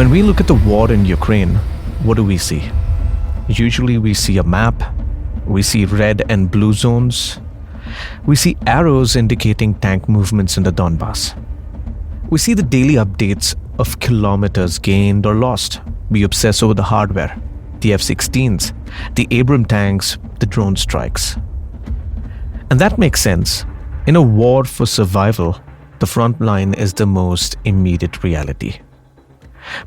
When we look at the war in Ukraine, what do we see? Usually we see a map, we see red and blue zones, we see arrows indicating tank movements in the Donbass. We see the daily updates of kilometers gained or lost. We obsess over the hardware, the F-16s, the Abrams tanks, the drone strikes. And that makes sense. In a war for survival, the front line is the most immediate reality.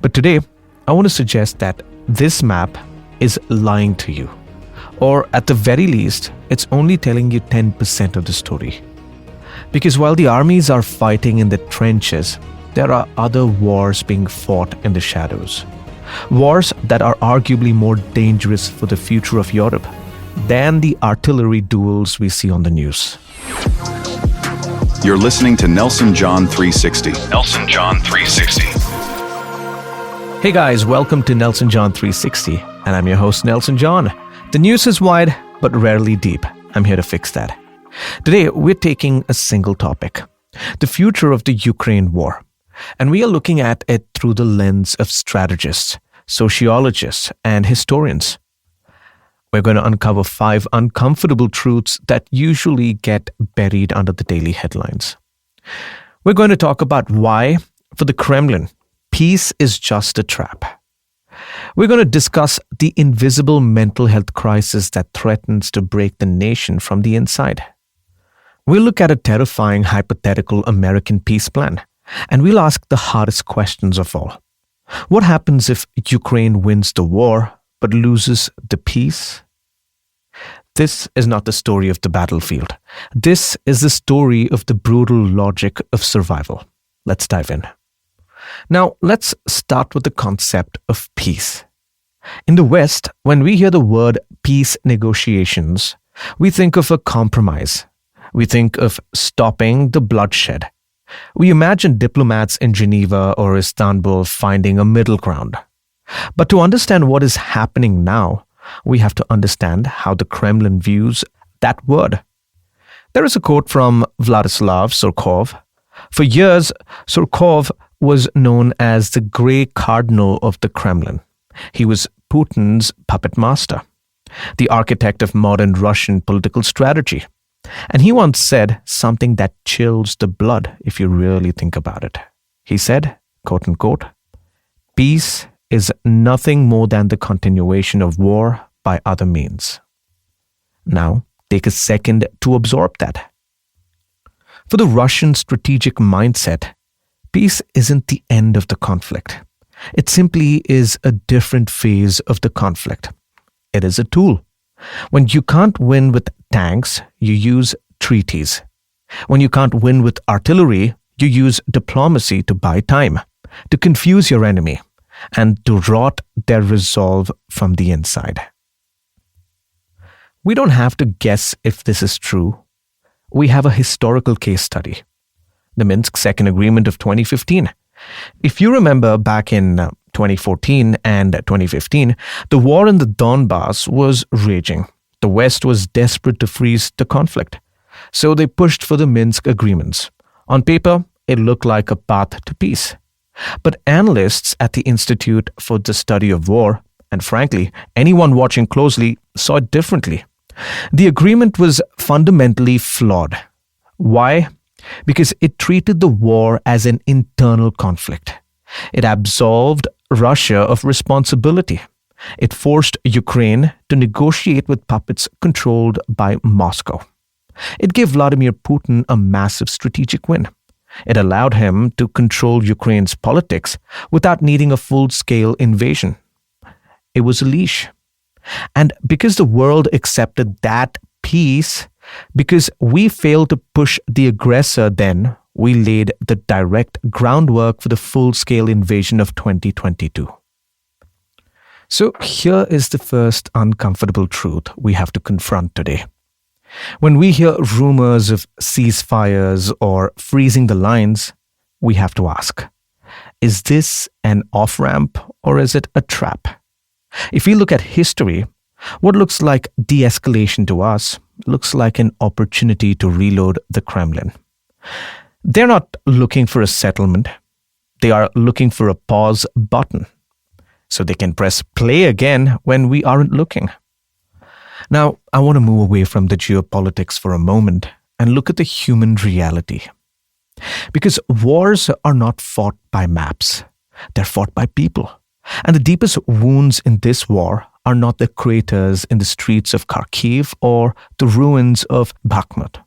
But today, I want to suggest that this map is lying to you. Or at the very least, it's only telling you 10% of the story. Because while the armies are fighting in the trenches, there are other wars being fought in the shadows. Wars that are arguably more dangerous for the future of Europe than the artillery duels we see on the news. You're listening to Nelson John 360. Nelson John 360. Hey guys, welcome to Nelson John 360, and I'm your host Nelson John. The news is wide, but rarely deep. I'm here to fix that. Today, we're taking a single topic, the future of the Ukraine war. And we are looking at it through the lens of strategists, sociologists, and historians. We're going to uncover 5 uncomfortable truths that usually get buried under the daily headlines. We're going to talk about why, for the Kremlin, peace is just a trap. We're going to discuss the invisible mental health crisis that threatens to break the nation from the inside. We'll look at a terrifying hypothetical American peace plan, and we'll ask the hardest questions of all. What happens if Ukraine wins the war but loses the peace? This is not the story of the battlefield. This is the story of the brutal logic of survival. Let's dive in. Now, let's start with the concept of peace. In the West, when we hear the word peace negotiations, we think of a compromise. We think of stopping the bloodshed. We imagine diplomats in Geneva or Istanbul finding a middle ground. But to understand what is happening now, we have to understand how the Kremlin views that word. There is a quote from Vladislav Surkov. For years, Surkov was known as the Grey Cardinal of the Kremlin. He was Putin's puppet master, the architect of modern Russian political strategy. And he once said something that chills the blood if you really think about it. He said, quote unquote, "Peace is nothing more than the continuation of war by other means." Now, take a second to absorb that. For the Russian strategic mindset, peace isn't the end of the conflict. It simply is a different phase of the conflict. It is a tool. When you can't win with tanks, you use treaties. When you can't win with artillery, you use diplomacy to buy time, to confuse your enemy, and to rot their resolve from the inside. We don't have to guess if this is true. We have a historical case study. The Minsk Second Agreement of 2015. If you remember back in 2014 and 2015, the war in the Donbass was raging. The West was desperate to freeze the conflict. So they pushed for the Minsk agreements. On paper, it looked like a path to peace. But analysts at the Institute for the Study of War, and frankly, anyone watching closely, saw it differently. The agreement was fundamentally flawed. Why? Because it treated the war as an internal conflict. It absolved Russia of responsibility. It forced Ukraine to negotiate with puppets controlled by Moscow. It gave Vladimir Putin a massive strategic win. It allowed him to control Ukraine's politics without needing a full-scale invasion. It was a leash. And because the world accepted that peace, because we failed to push the aggressor then, we laid the direct groundwork for the full-scale invasion of 2022. So here is the first uncomfortable truth we have to confront today. When we hear rumors of ceasefires or freezing the lines, we have to ask, is this an off-ramp or is it a trap? If we look at history, what looks like de-escalation to us looks like an opportunity to reload the Kremlin. They're not looking for a settlement. They are looking for a pause button so they can press play again when we aren't looking. Now, I want to move away from the geopolitics for a moment and look at the human reality. Because wars are not fought by maps, they're fought by people. And the deepest wounds in this war are not the craters in the streets of Kharkiv or the ruins of Bakhmut.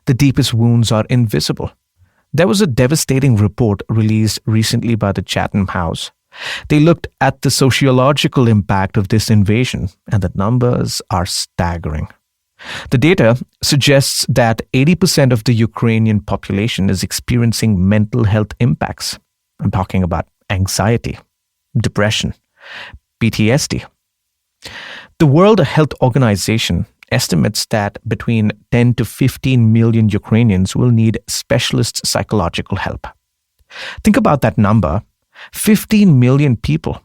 The deepest wounds are invisible. There was a devastating report released recently by the Chatham House. They looked at the sociological impact of this invasion, and the numbers are staggering. The data suggests that 80% of the Ukrainian population is experiencing mental health impacts. I'm talking about anxiety, depression, PTSD. The World Health Organization estimates that between 10 to 15 million Ukrainians will need specialist psychological help. Think about that number, 15 million people.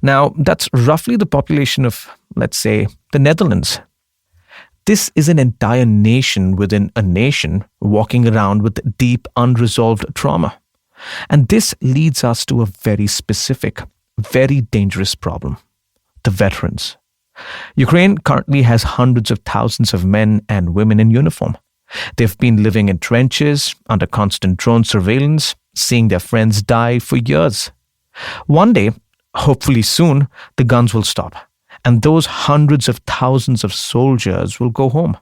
Now, that's roughly the population of, let's say, the Netherlands. This is an entire nation within a nation walking around with deep unresolved trauma. And this leads us to a very specific, very dangerous problem: the veterans. Ukraine currently has hundreds of thousands of men and women in uniform. They've been living in trenches, under constant drone surveillance, seeing their friends die for years. One day, hopefully soon, the guns will stop, and those hundreds of thousands of soldiers will go home.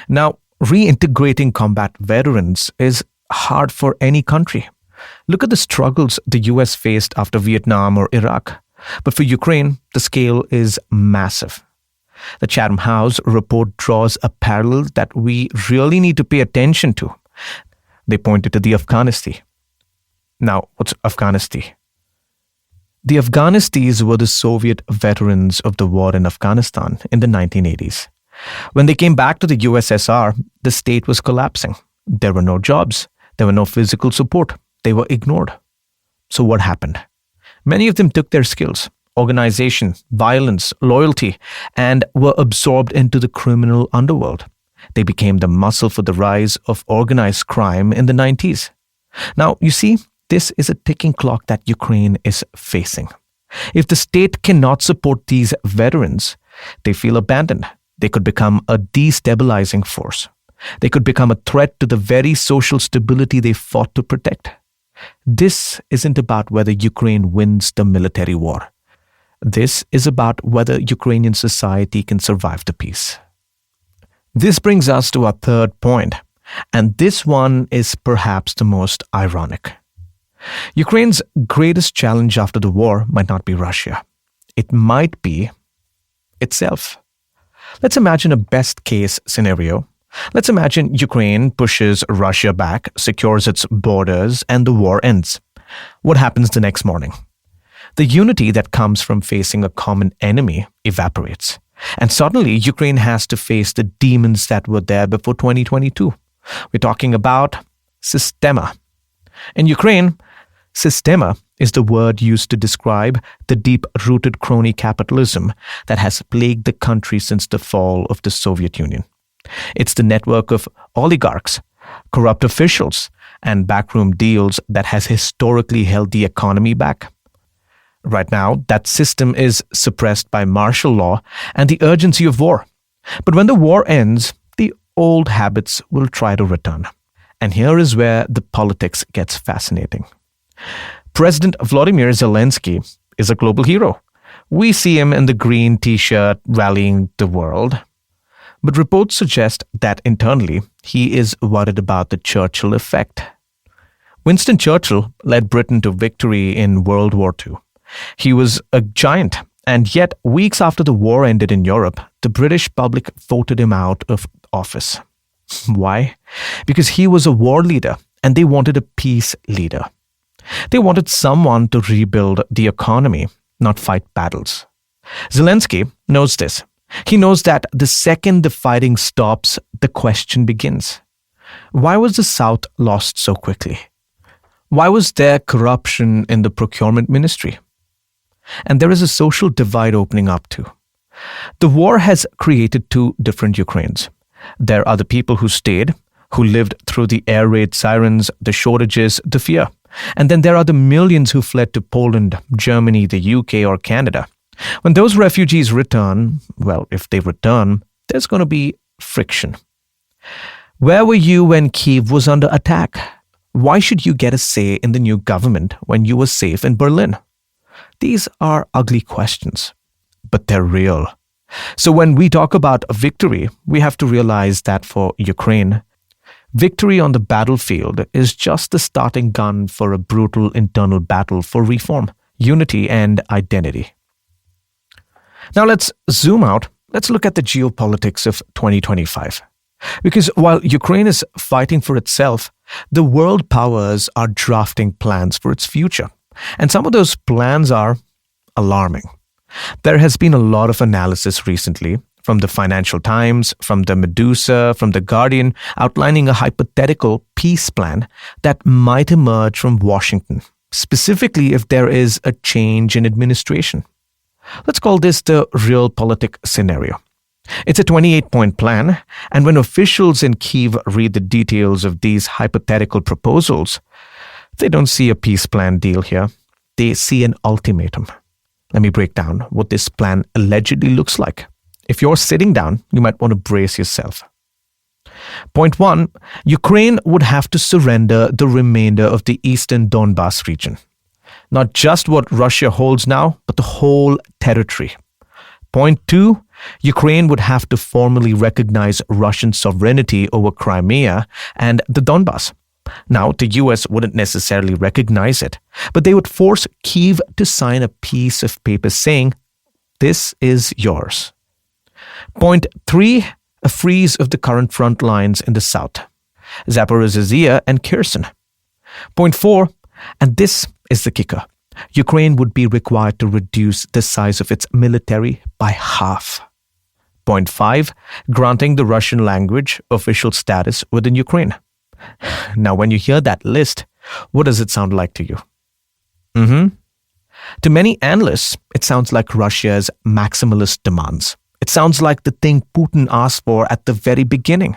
Now, reintegrating combat veterans is hard for any country. Look at the struggles the US faced after Vietnam or Iraq. But for Ukraine, the scale is massive. The Chatham House report draws a parallel that we really need to pay attention to. They pointed to the Afghanistan. Now, what's Afghanistan? The Afghanistis were the Soviet veterans of the war in Afghanistan in the 1980s. When they came back to the USSR, the state was collapsing. There were no jobs. There were no physical support. They were ignored. So what happened? Many of them took their skills, organization, violence, loyalty, and were absorbed into the criminal underworld. They became the muscle for the rise of organized crime in the 90s. Now, you see, this is a ticking clock that Ukraine is facing. If the state cannot support these veterans, they feel abandoned. They could become a destabilizing force. They could become a threat to the very social stability they fought to protect. This isn't about whether Ukraine wins the military war. This is about whether Ukrainian society can survive the peace. This brings us to our third point, and this one is perhaps the most ironic. Ukraine's greatest challenge after the war might not be Russia. It might be itself. Let's imagine a best-case scenario. Let's imagine Ukraine pushes Russia back, secures its borders, and the war ends. What happens the next morning? The unity that comes from facing a common enemy evaporates. And suddenly, Ukraine has to face the demons that were there before 2022. We're talking about Systema. In Ukraine, Systema is the word used to describe the deep-rooted crony capitalism that has plagued the country since the fall of the Soviet Union. It's the network of oligarchs, corrupt officials, and backroom deals that has historically held the economy back. Right now, that system is suppressed by martial law and the urgency of war. But when the war ends, the old habits will try to return. And here is where the politics gets fascinating. President Volodymyr Zelenskyy is a global hero. We see him in the green t-shirt rallying the world. But reports suggest that internally, he is worried about the Churchill effect. Winston Churchill led Britain to victory in World War II. He was a giant, and yet weeks after the war ended in Europe, the British public voted him out of office. Why? Because he was a war leader, and they wanted a peace leader. They wanted someone to rebuild the economy, not fight battles. Zelenskyy knows this. He knows that the second the fighting stops, the question begins. Why was the South lost so quickly? Why was there corruption in the procurement ministry? And there is a social divide opening up too. The war has created two different Ukraines. There are the people who stayed, who lived through the air raid sirens, the shortages, the fear. And then there are the millions who fled to Poland, Germany, the UK, or Canada. When those refugees return, well, if they return, there's going to be friction. Where were you when Kyiv was under attack? Why should you get a say in the new government when you were safe in Berlin? These are ugly questions, but they're real. So when we talk about a victory, we have to realize that for Ukraine, victory on the battlefield is just the starting gun for a brutal internal battle for reform, unity, and identity. Now let's zoom out. Let's look at the geopolitics of 2025. Because while Ukraine is fighting for itself, the world powers are drafting plans for its future. And some of those plans are alarming. There has been a lot of analysis recently from the Financial Times, from the Medusa, from the Guardian, outlining a hypothetical peace plan that might emerge from Washington, specifically if there is a change in administration. Let's call this the realpolitik scenario. It's a 28-point plan, and when officials in Kyiv read the details of these hypothetical proposals, they don't see a peace plan deal here. They see an ultimatum. Let me break down what this plan allegedly looks like. If you're sitting down, you might want to brace yourself. Point 1, Ukraine would have to surrender the remainder of the eastern Donbas region. Not just what Russia holds now, but the whole territory. Point 2, Ukraine would have to formally recognize Russian sovereignty over Crimea and the Donbas. Now, the US wouldn't necessarily recognize it, but they would force Kyiv to sign a piece of paper saying, "This is yours." Point 3, a freeze of the current front lines in the south, Zaporizhzhia and Kherson. Point 4, and this is the kicker, Ukraine would be required to reduce the size of its military by half. Point 5, granting the Russian language official status within Ukraine. Now, when you hear that list, what does it sound like to you? To many analysts, it sounds like Russia's maximalist demands. It sounds like the thing Putin asked for at the very beginning.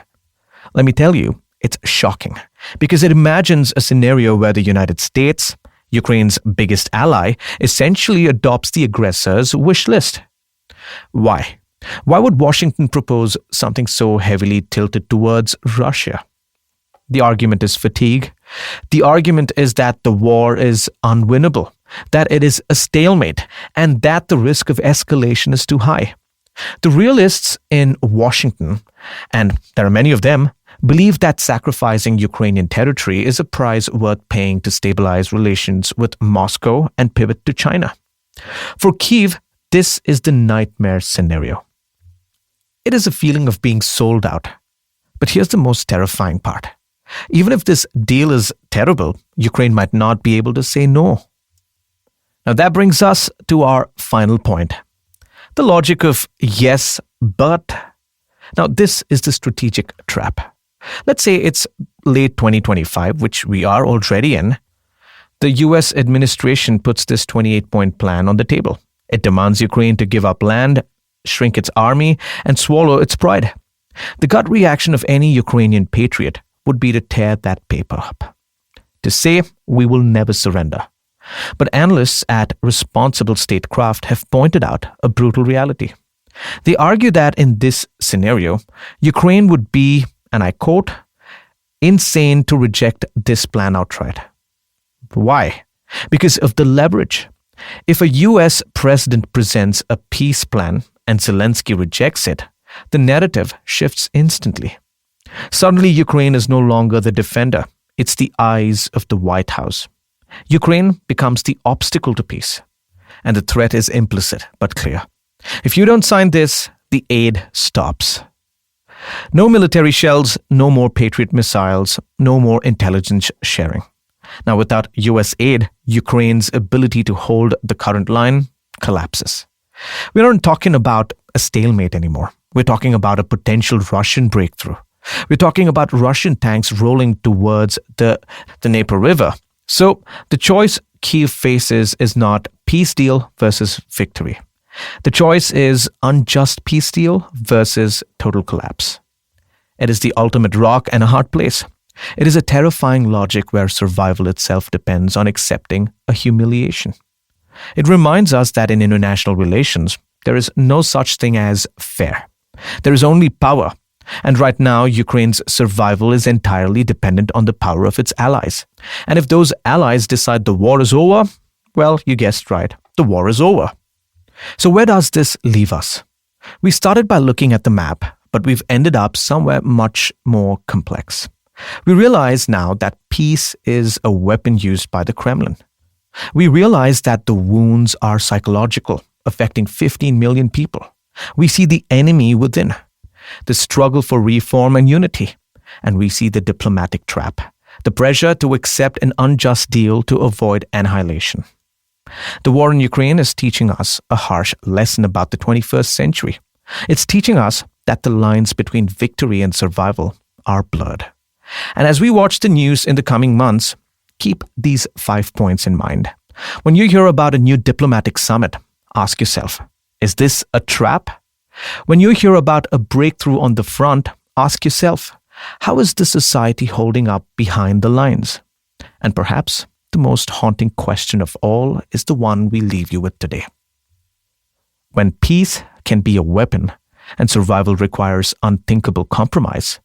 Let me tell you, it's shocking because it imagines a scenario where the United States, Ukraine's biggest ally, essentially adopts the aggressor's wish list. Why? Why would Washington propose something so heavily tilted towards Russia? The argument is fatigue. The argument is that the war is unwinnable, that it is a stalemate, and that the risk of escalation is too high. The realists in Washington, and there are many of them, believe that sacrificing Ukrainian territory is a price worth paying to stabilize relations with Moscow and pivot to China. For Kyiv, this is the nightmare scenario. It is a feeling of being sold out. But here's the most terrifying part. Even if this deal is terrible, Ukraine might not be able to say no. Now that brings us to our final point. The logic of yes, but. Now this is the strategic trap. Let's say it's late 2025, which we are already in. The US administration puts this 28-point plan on the table. It demands Ukraine to give up land, shrink its army, and swallow its pride. The gut reaction of any Ukrainian patriot would be to tear that paper up, to say we will never surrender. But analysts at Responsible Statecraft have pointed out a brutal reality. They argue that in this scenario, Ukraine would be, and I quote, insane to reject this plan outright. Why? Because of the leverage. If a US president presents a peace plan and Zelenskyy rejects it, the narrative shifts instantly. Suddenly, Ukraine is no longer the defender. It's the eyes of the White House. Ukraine becomes the obstacle to peace. And the threat is implicit but clear. If you don't sign this, the aid stops. No military shells, no more Patriot missiles, no more intelligence sharing. Now, without US aid, Ukraine's ability to hold the current line collapses. We aren't talking about a stalemate anymore. We're talking about a potential Russian breakthrough. We're talking about Russian tanks rolling towards the Dnieper River. So the choice Kyiv faces is not peace deal versus victory. The choice is unjust peace deal versus total collapse. It is the ultimate rock and a hard place. It is a terrifying logic where survival itself depends on accepting a humiliation. It reminds us that in international relations, there is no such thing as fair. There is only power. And right now, Ukraine's survival is entirely dependent on the power of its allies. And if those allies decide the war is over, well, you guessed right, the war is over. So where does this leave us? We started by looking at the map, but we've ended up somewhere much more complex. We realize now that peace is a weapon used by the Kremlin. We realize that the wounds are psychological, affecting 15 million people. We see the enemy within, the struggle for reform and unity, and we see the diplomatic trap, the pressure to accept an unjust deal to avoid annihilation. The war in Ukraine is teaching us a harsh lesson about the 21st century. It's teaching us that the lines between victory and survival are blurred. And as we watch the news in the coming months, keep these 5 points in mind. When you hear about a new diplomatic summit, ask yourself, is this a trap? When you hear about a breakthrough on the front, ask yourself, how is the society holding up behind the lines? And perhaps the most haunting question of all is the one we leave you with today. When peace can be a weapon and survival requires unthinkable compromise,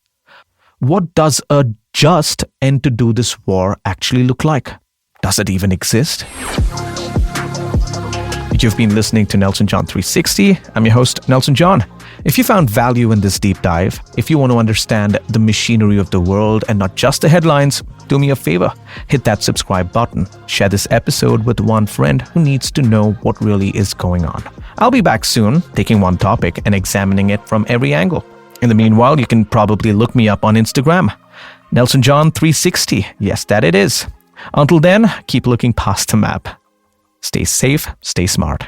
what does a just end to do this war actually look like? Does it even exist? You've been listening to Nelson John 360. I'm your host, Nelson John. If you found value in this deep dive, if you want to understand the machinery of the world and not just the headlines, do me a favor, hit that subscribe button. Share this episode with one friend who needs to know what really is going on. I'll be back soon, taking one topic and examining it from every angle. In the meanwhile, you can probably look me up on Instagram. Nelson John 360. Yes, that it is. Until then, keep looking past the map. Stay safe, stay smart.